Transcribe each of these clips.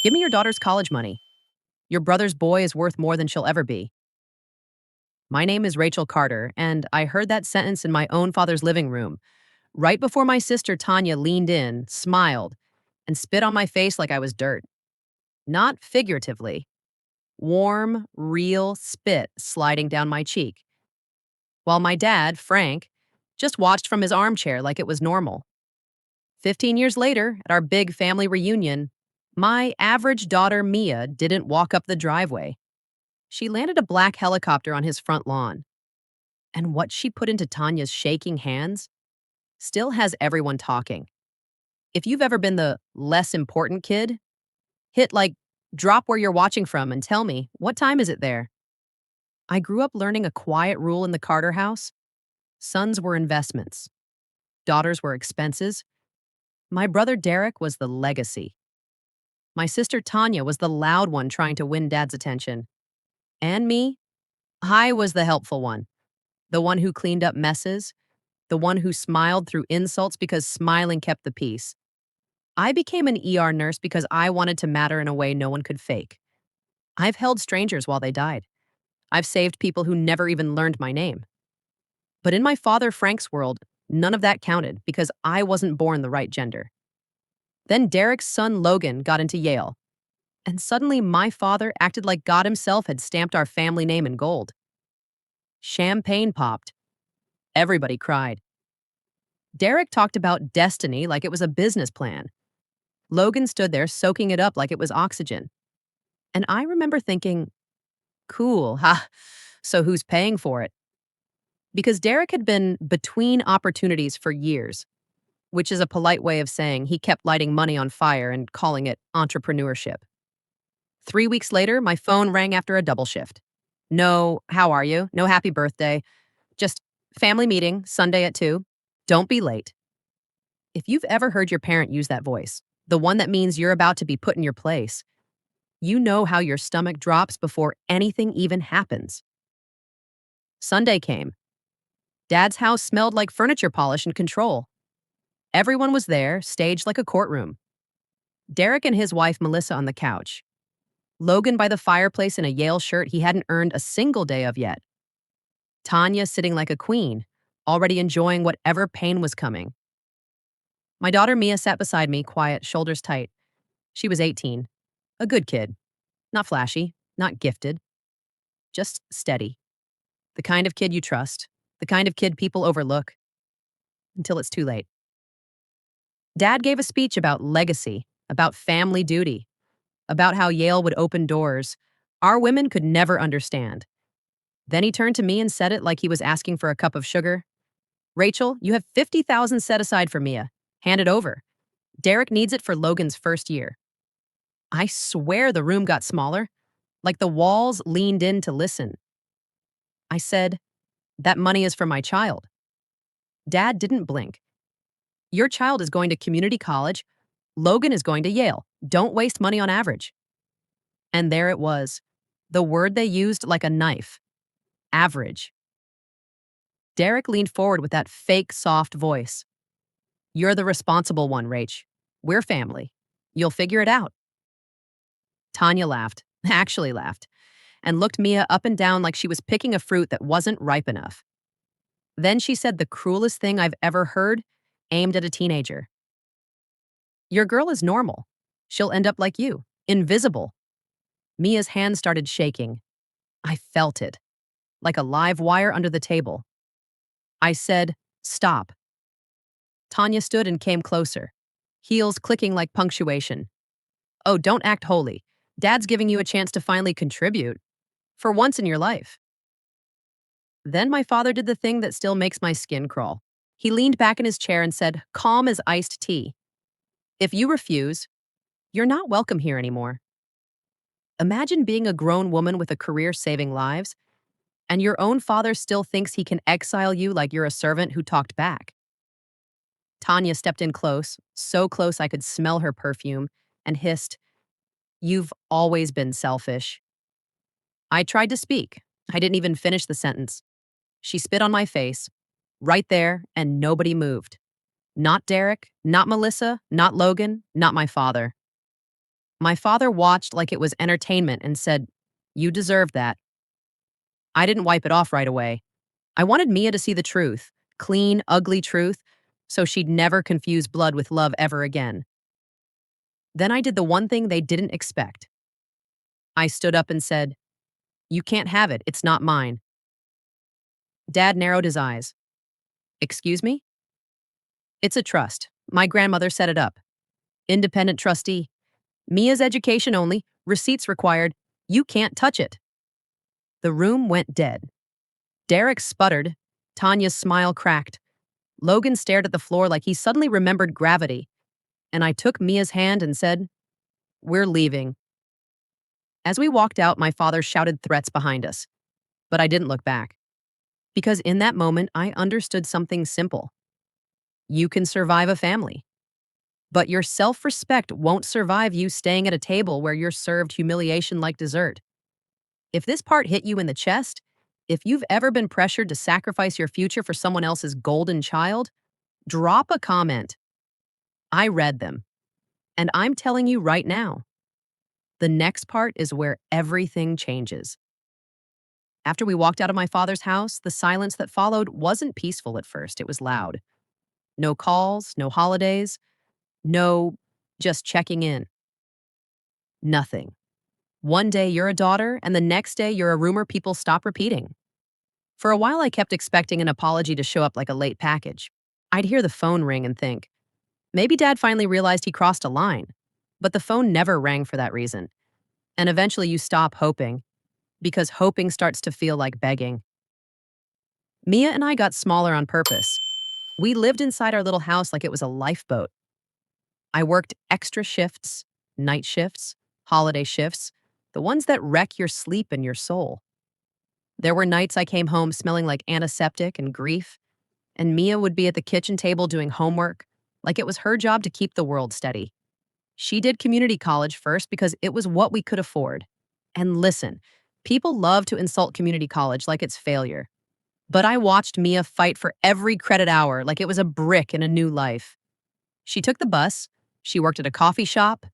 Give me your daughter's college money. Your brother's boy is worth more than she'll ever be. My name is Rachel Carter, and I heard that sentence in my own father's living room, right before my sister Tanya leaned in, smiled, and spit on my face like I was dirt. Not figuratively. Warm, real spit sliding down my cheek. While my dad, Frank, just watched from his armchair like it was normal. 15 years later, at our big family reunion, my average daughter, Mia, didn't walk up the driveway. She landed a black helicopter on his front lawn. And what she put into Tanya's shaking hands still has everyone talking. If you've ever been the less important kid, hit drop where you're watching from and tell me, what time is it there? I grew up learning a quiet rule in the Carter house. Sons were investments. Daughters were expenses. My brother Derek was the legacy. My sister Tanya was the loud one trying to win dad's attention. And me, I was the helpful one. The one who cleaned up messes. The one who smiled through insults because smiling kept the peace. I became an ER nurse because I wanted to matter in a way no one could fake. I've held strangers while they died. I've saved people who never even learned my name. But in my father Frank's world, none of that counted because I wasn't born the right gender. Then Derek's son Logan got into Yale. And suddenly my father acted like God himself had stamped our family name in gold. Champagne popped. Everybody cried. Derek talked about destiny like it was a business plan. Logan stood there soaking it up like it was oxygen. And I remember thinking, cool, ha, so who's paying for it? Because Derek had been between opportunities for years, which is a polite way of saying he kept lighting money on fire and calling it entrepreneurship. 3 weeks later, my phone rang after a double shift. No, how are you? No happy birthday. Just family meeting, Sunday at 2. Don't be late. If you've ever heard your parent use that voice, the one that means you're about to be put in your place, you know how your stomach drops before anything even happens. Sunday came. Dad's house smelled like furniture polish and control. Everyone was there, staged like a courtroom. Derek and his wife Melissa on the couch. Logan by the fireplace in a Yale shirt he hadn't earned a single day of yet. Tanya sitting like a queen, already enjoying whatever pain was coming. My daughter Mia sat beside me, quiet, shoulders tight. She was 18. A good kid. Not flashy, not gifted. Just steady. The kind of kid you trust. The kind of kid people overlook. Until it's too late. Dad gave a speech about legacy, about family duty, about how Yale would open doors our women could never understand. Then he turned to me and said it like he was asking for a cup of sugar. Rachel, you have $50,000 set aside for Mia. Hand it over. Derek needs it for Logan's first year. I swear the room got smaller, like the walls leaned in to listen. I said, that money is for my child. Dad didn't blink. Your child is going to community college. Logan is going to Yale. Don't waste money on average. And there it was, the word they used like a knife. Average. Derek leaned forward with that fake, soft voice. You're the responsible one, Rach. We're family. You'll figure it out. Tanya laughed, actually laughed, and looked Mia up and down like she was picking a fruit that wasn't ripe enough. Then she said the cruelest thing I've ever heard, aimed at a teenager. Your girl is normal. She'll end up like you, invisible. Mia's hand started shaking. I felt it, like a live wire under the table. I said, stop. Tanya stood and came closer, heels clicking like punctuation. Oh, don't act holy. Dad's giving you a chance to finally contribute. For once in your life. Then my father did the thing that still makes my skin crawl. He leaned back in his chair and said, calm as iced tea. If you refuse, you're not welcome here anymore. Imagine being a grown woman with a career saving lives, and your own father still thinks he can exile you like you're a servant who talked back. Tanya stepped in close, so close I could smell her perfume, and hissed, you've always been selfish. I tried to speak. I didn't even finish the sentence. She spit on my face, right there, and nobody moved. Not Derek, not Melissa, not Logan, not my father. My father watched like it was entertainment and said, "You deserve that." I didn't wipe it off right away. I wanted Mia to see the truth, clean, ugly truth, so she'd never confuse blood with love ever again. Then I did the one thing they didn't expect. I stood up and said, "You can't have it. It's not mine." Dad narrowed his eyes. "Excuse me?" "It's a trust. My grandmother set it up. Independent trustee. Mia's education only. Receipts required. You can't touch it." The room went dead. Derek sputtered. Tanya's smile cracked. Logan stared at the floor like he suddenly remembered gravity. And I took Mia's hand and said, "We're leaving." As we walked out, my father shouted threats behind us. But I didn't look back. Because in that moment, I understood something simple. You can survive a family, but your self-respect won't survive you staying at a table where you're served humiliation like dessert. If this part hit you in the chest, if you've ever been pressured to sacrifice your future for someone else's golden child, drop a comment. I read them. And I'm telling you right now, the next part is where everything changes. After we walked out of my father's house, the silence that followed wasn't peaceful at first. It was loud. No calls, no holidays, no just checking in. Nothing. One day you're a daughter, and the next day you're a rumor people stop repeating. For a while, I kept expecting an apology to show up like a late package. I'd hear the phone ring and think, maybe Dad finally realized he crossed a line. But the phone never rang for that reason. And eventually you stop hoping, because hoping starts to feel like begging. Mia and I got smaller on purpose. We lived inside our little house like it was a lifeboat. I worked extra shifts, night shifts, holiday shifts, the ones that wreck your sleep and your soul. There were nights I came home smelling like antiseptic and grief, and Mia would be at the kitchen table doing homework, like it was her job to keep the world steady. She did community college first because it was what we could afford. And listen, people love to insult community college like it's failure. But I watched Mia fight for every credit hour like it was a brick in a new life. She took the bus, she worked at a coffee shop,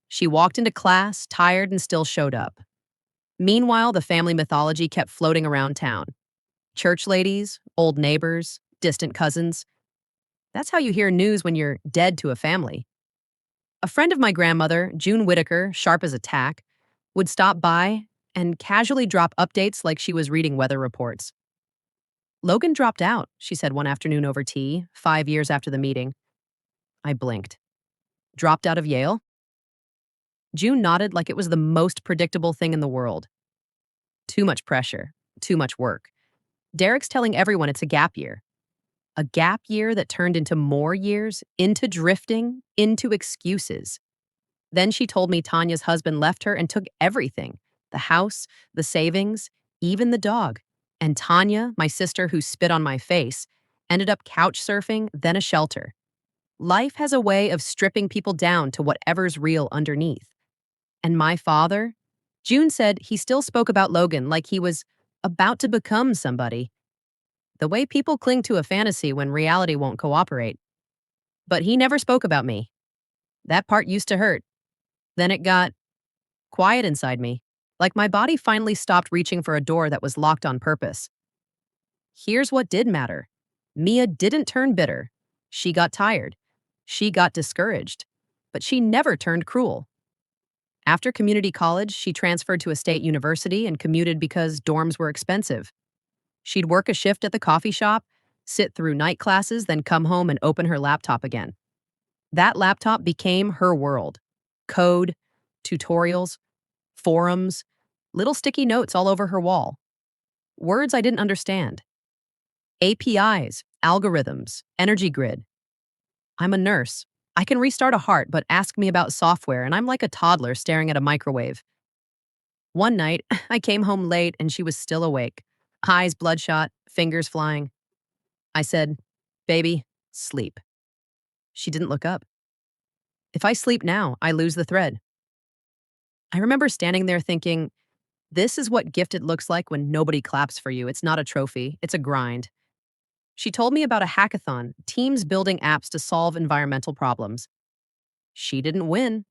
she walked into class, tired and still showed up. Meanwhile, the family mythology kept floating around town. Church ladies, old neighbors, distant cousins. That's how you hear news when you're dead to a family. A friend of my grandmother, June Whitaker, sharp as a tack, would stop by and casually drop updates like she was reading weather reports. "Logan dropped out," she said one afternoon over tea, 5 years after the meeting. I blinked. "Dropped out of Yale?" June nodded like it was the most predictable thing in the world. Too much pressure, too much work. Derek's telling everyone it's a gap year. A gap year that turned into more years, into drifting, into excuses. Then she told me Tanya's husband left her and took everything, the house, the savings, even the dog. And Tanya, my sister who spit on my face, ended up couch surfing, then a shelter. Life has a way of stripping people down to whatever's real underneath. And my father? June said he still spoke about Logan like he was about to become somebody. The way people cling to a fantasy when reality won't cooperate. But he never spoke about me. That part used to hurt. Then it got quiet inside me, like my body finally stopped reaching for a door that was locked on purpose. Here's what did matter. Mia didn't turn bitter. She got tired. She got discouraged. But she never turned cruel. After community college, she transferred to a state university and commuted because dorms were expensive. She'd work a shift at the coffee shop, sit through night classes, then come home and open her laptop again. That laptop became her world. Code, tutorials, forums, little sticky notes all over her wall. Words I didn't understand. APIs, algorithms, energy grid. I'm a nurse. I can restart a heart, but ask me about software, and I'm like a toddler staring at a microwave. One night, I came home late and she was still awake, eyes bloodshot, fingers flying. I said, "Baby, sleep." She didn't look up. If I sleep now, I lose the thread. I remember standing there thinking, this is what gifted looks like when nobody claps for you. It's not a trophy, it's a grind. She told me about a hackathon, teams building apps to solve environmental problems. She didn't win.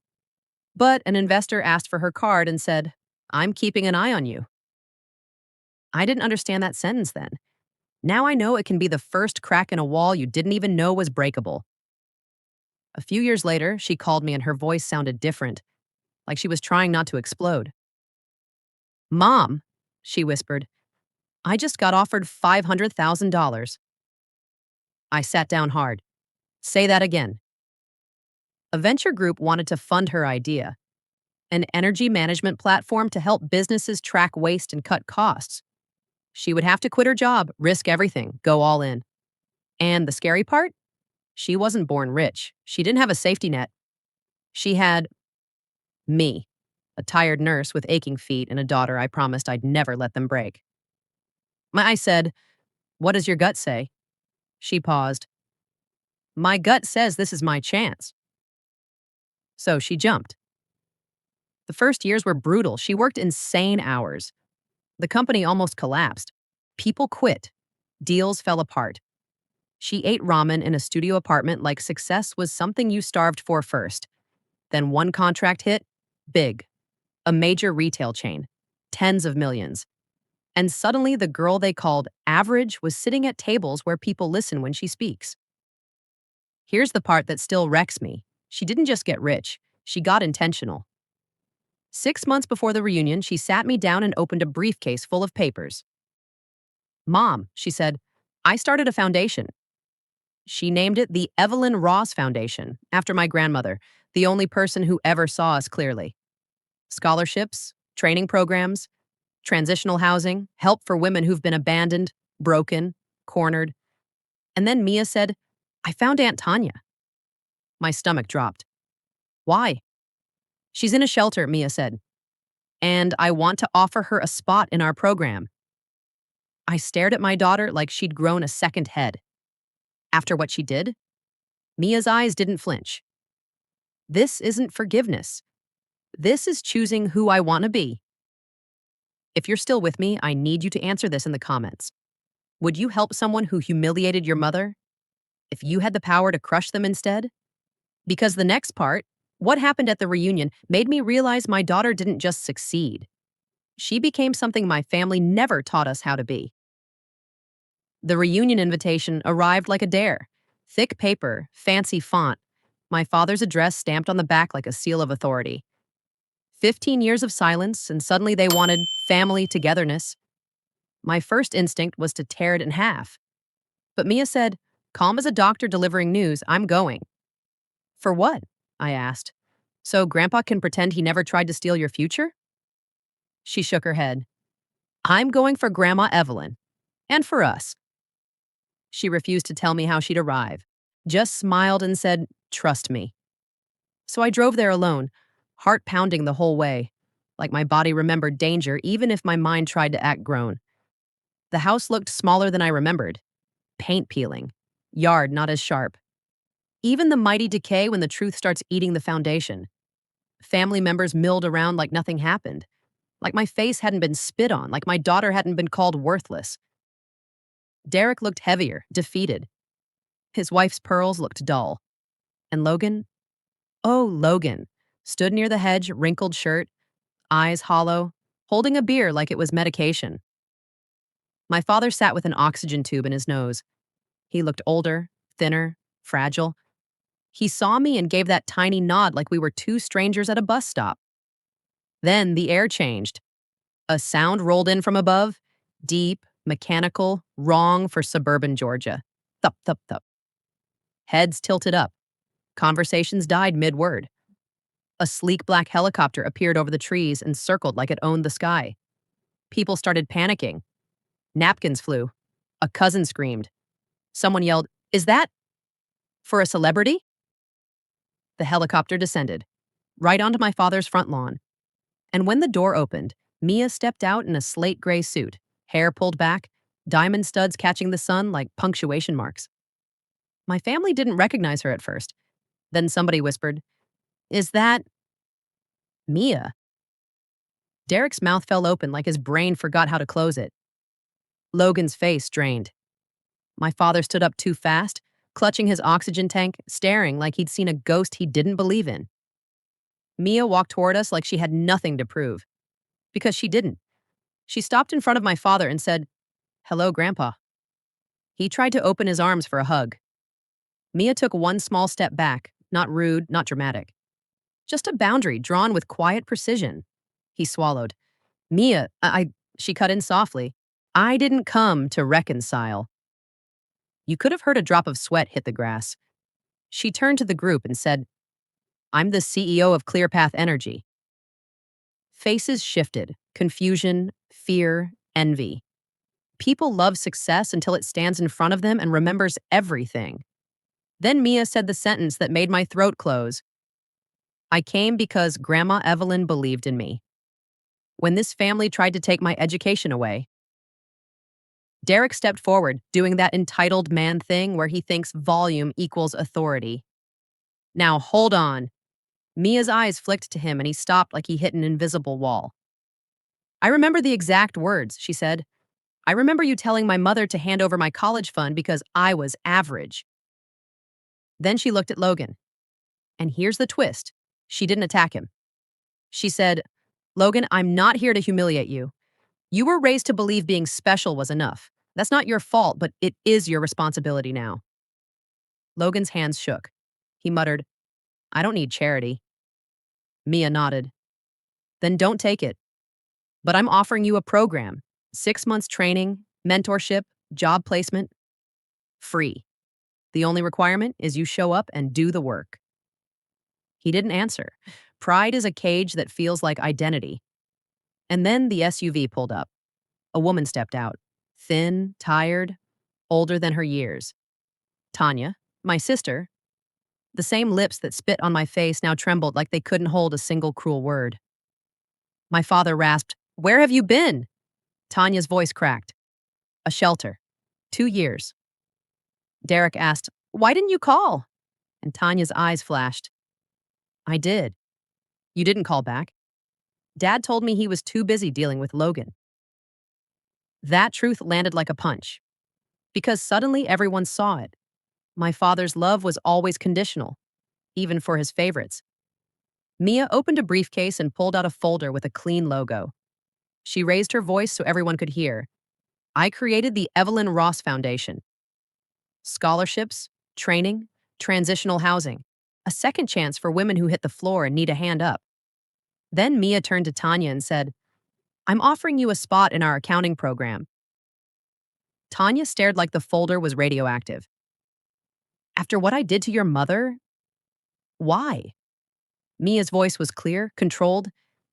But an investor asked for her card and said, I'm keeping an eye on you. I didn't understand that sentence then. Now I know it can be the first crack in a wall you didn't even know was breakable. A few years later, she called me and her voice sounded different, like she was trying not to explode. Mom, she whispered, I just got offered $500,000. I sat down hard. Say that again. A venture group wanted to fund her idea, an energy management platform to help businesses track waste and cut costs. She would have to quit her job, risk everything, go all in. And the scary part? She wasn't born rich. She didn't have a safety net. She had me, a tired nurse with aching feet and a daughter I promised I'd never let them break. I said, What does your gut say? She paused. My gut says this is my chance. So she jumped. The first years were brutal. She worked insane hours. The company almost collapsed. People quit. Deals fell apart. She ate ramen in a studio apartment like success was something you starved for first. Then one contract hit, big. A major retail chain. Tens of millions. And suddenly the girl they called average was sitting at tables where people listen when she speaks. Here's the part that still wrecks me. She didn't just get rich. She got intentional. 6 months before the reunion, she sat me down and opened a briefcase full of papers. Mom, she said, I started a foundation. She named it the Evelyn Ross Foundation, after my grandmother, the only person who ever saw us clearly. Scholarships, training programs, transitional housing, help for women who've been abandoned, broken, cornered. And then Mia said, I found Aunt Tanya. My stomach dropped. Why? She's in a shelter, Mia said. And I want to offer her a spot in our program. I stared at my daughter like she'd grown a second head. After what she did, Mia's eyes didn't flinch. This isn't forgiveness. This is choosing who I want to be. If you're still with me, I need you to answer this in the comments. Would you help someone who humiliated your mother if you had the power to crush them instead? Because the next part, what happened at the reunion, made me realize my daughter didn't just succeed. She became something my family never taught us how to be. The reunion invitation arrived like a dare. Thick paper, fancy font, my father's address stamped on the back like a seal of authority. 15 years of silence, and suddenly they wanted family togetherness. My first instinct was to tear it in half. But Mia said, calm as a doctor delivering news, I'm going. For what? I asked. So Grandpa can pretend he never tried to steal your future? She shook her head. I'm going for Grandma Evelyn. And for us. She refused to tell me how she'd arrive, just smiled and said, trust me. So I drove there alone, heart pounding the whole way, like my body remembered danger even if my mind tried to act grown. The house looked smaller than I remembered. Paint peeling. Yard not as sharp. Even the mighty decay when the truth starts eating the foundation. Family members milled around like nothing happened. Like my face hadn't been spit on, like my daughter hadn't been called worthless. Derek looked heavier, defeated. His wife's pearls looked dull. And Logan? Oh, Logan. Stood near the hedge, wrinkled shirt, eyes hollow, holding a beer like it was medication. My father sat with an oxygen tube in his nose. He looked older, thinner, fragile. He saw me and gave that tiny nod like we were two strangers at a bus stop. Then the air changed. A sound rolled in from above, deep, mechanical, wrong for suburban Georgia. Thup, thup, thup. Heads tilted up. Conversations died mid-word. A sleek black helicopter appeared over the trees and circled like it owned the sky. People started panicking. Napkins flew. A cousin screamed. Someone yelled, Is that for a celebrity? The helicopter descended, right onto my father's front lawn. And when the door opened, Mia stepped out in a slate gray suit, hair pulled back, diamond studs catching the sun like punctuation marks. My family didn't recognize her at first. Then somebody whispered, Is that Mia? Derek's mouth fell open like his brain forgot how to close it. Logan's face drained. My father stood up too fast, clutching his oxygen tank, staring like he'd seen a ghost he didn't believe in. Mia walked toward us like she had nothing to prove, because she didn't. She stopped in front of my father and said, "Hello, Grandpa." He tried to open his arms for a hug. Mia took one small step back, not rude, not dramatic. Just a boundary drawn with quiet precision. He swallowed. Mia, she cut in softly. I didn't come to reconcile. You could have heard a drop of sweat hit the grass. She turned to the group and said, I'm the CEO of ClearPath Energy. Faces shifted, confusion, fear, envy. People love success until it stands in front of them and remembers everything. Then Mia said the sentence that made my throat close. I came because Grandma Evelyn believed in me. When this family tried to take my education away, Derek stepped forward, doing that entitled man thing where he thinks volume equals authority. Now hold on. Mia's eyes flicked to him and he stopped like he hit an invisible wall. I remember the exact words, she said. I remember you telling my mother to hand over my college fund because I was average. Then she looked at Logan. And here's the twist. She didn't attack him. She said, Logan, I'm not here to humiliate you. You were raised to believe being special was enough. That's not your fault, but it is your responsibility now. Logan's hands shook. He muttered, I don't need charity. Mia nodded. Then don't take it. But I'm offering you a program. 6 months training, mentorship, job placement. Free. The only requirement is you show up and do the work. He didn't answer. Pride is a cage that feels like identity. And then the SUV pulled up. A woman stepped out. Thin, tired, older than her years. Tanya, my sister. The same lips that spit on my face now trembled like they couldn't hold a single cruel word. My father rasped, Where have you been? Tanya's voice cracked. A shelter. 2 years. Derek asked, Why didn't you call? And Tanya's eyes flashed. I did. You didn't call back. Dad told me he was too busy dealing with Logan. That truth landed like a punch. Because suddenly everyone saw it. My father's love was always conditional, even for his favorites. Mia opened a briefcase and pulled out a folder with a clean logo. She raised her voice so everyone could hear. I created the Evelyn Ross Foundation. Scholarships, training, transitional housing. A second chance for women who hit the floor and need a hand up. Then Mia turned to Tanya and said, I'm offering you a spot in our accounting program. Tanya stared like the folder was radioactive. After what I did to your mother? Why? Mia's voice was clear, controlled,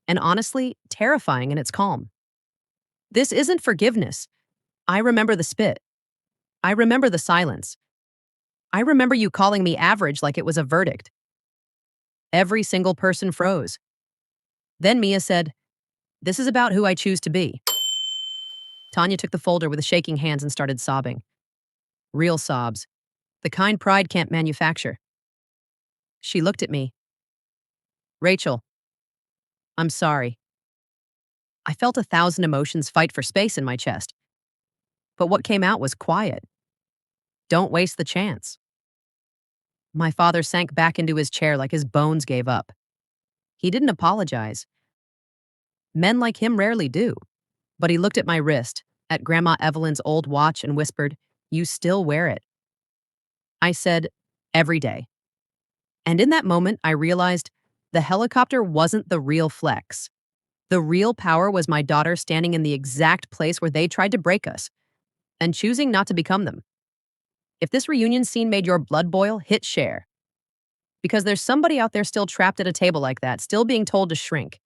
and honestly, terrifying in its calm. This isn't forgiveness. I remember the spit. I remember the silence. I remember you calling me average like it was a verdict. Every single person froze. Then Mia said, This is about who I choose to be. Tanya took the folder with shaking hands and started sobbing. Real sobs. The kind pride can't manufacture. She looked at me. Rachel, I'm sorry. I felt 1,000 emotions fight for space in my chest. But what came out was quiet. Don't waste the chance. My father sank back into his chair like his bones gave up. He didn't apologize. Men like him rarely do. But he looked at my wrist, at Grandma Evelyn's old watch, and whispered, You still wear it. I said, Every day. And in that moment, I realized the helicopter wasn't the real flex. The real power was my daughter standing in the exact place where they tried to break us, and choosing not to become them. If this reunion scene made your blood boil, hit share. Because there's somebody out there still trapped at a table like that, still being told to shrink.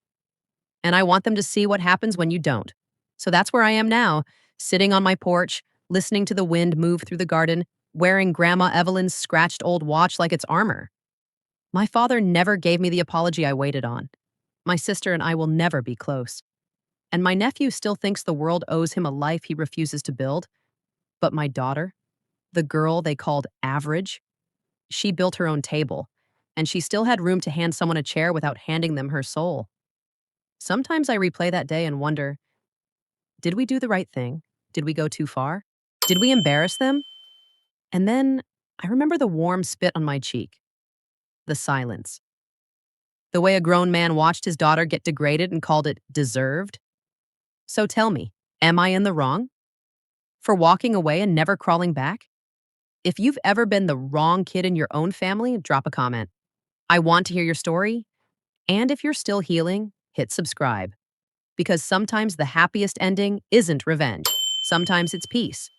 And I want them to see what happens when you don't. So that's where I am now, sitting on my porch, listening to the wind move through the garden, wearing Grandma Evelyn's scratched old watch like it's armor. My father never gave me the apology I waited on. My sister and I will never be close. And my nephew still thinks the world owes him a life he refuses to build. But my daughter, the girl they called average, she built her own table, and she still had room to hand someone a chair without handing them her soul. Sometimes I replay that day and wonder, did we do the right thing? Did we go too far? Did we embarrass them? And then I remember the warm spit on my cheek, the silence. The way a grown man watched his daughter get degraded and called it deserved? So tell me, am I in the wrong for walking away and never crawling back? If you've ever been the wrong kid in your own family, drop a comment. I want to hear your story. And if you're still healing, hit subscribe. Because sometimes the happiest ending isn't revenge. Sometimes it's peace.